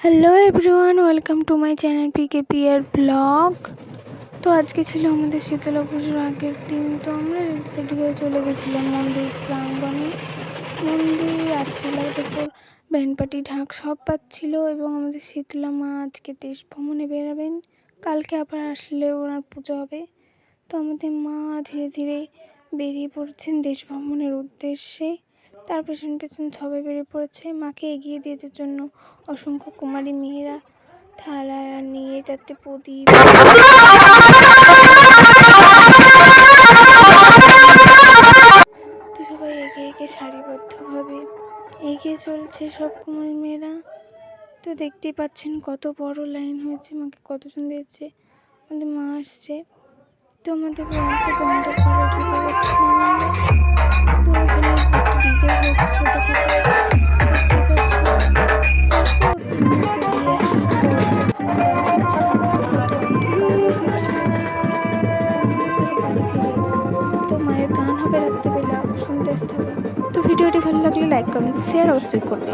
Hello everyone, welcome to my channel PK পিয়ার blog. তো আজকে ছিল আমাদের শীতলা পুজোর আগের দিন। তো আমরা রেডি হয়ে চলে গেছিলাম মন্দির প্রাঙ্গণে। মন্দির আটচালার উপর ব্যান্ডপাটি ঢাক সব পাচ্ছিল এবং আমাদের শীতলা মা আজকে দেশ ভ্রমণে বেরাবেন। কালকে আবার আসলে ওনার পুজো হবে। তো আমাদের মা ধীরে ধীরে বেরিয়ে পড়ছেন দেশ ভ্রমণের উদ্দেশ্যে। তার পেছন পেছন সবাই বেরিয়ে পড়েছে মাকে এগিয়ে দিতে জন্য। অসংখ্য কুমারী মেয়েরা থালা নিয়ে তাতে প্রদীপ তো সবাই এগিয়ে এগিয়ে সারিবদ্ধভাবে এগিয়ে চলছে সব কুমারী মেয়েরা। তো দেখতেই পাচ্ছেন কত বড় লাইন হয়েছে, মাকে কতজন দিয়েছে। আমাদের মা আসছে, তো আমাদের বন্ধ করে ঢুকে গেছিলাম। তো এখানে একটা ডিজে হয়েছে ছোটোখাটো, মাকে দিয়ে আসার পর যখন বাড়ি ফিরছিলাম কত অন্ধকার হয়ে গেছিল। বাড়ি ফিরে তো মায়ের গান হবে রাত্রেবেলা, শুনতে আসতে হবে। তো ভিডিওটি ভালো লাগলে লাইক কমেন্ট শেয়ার অবশ্যই করবে।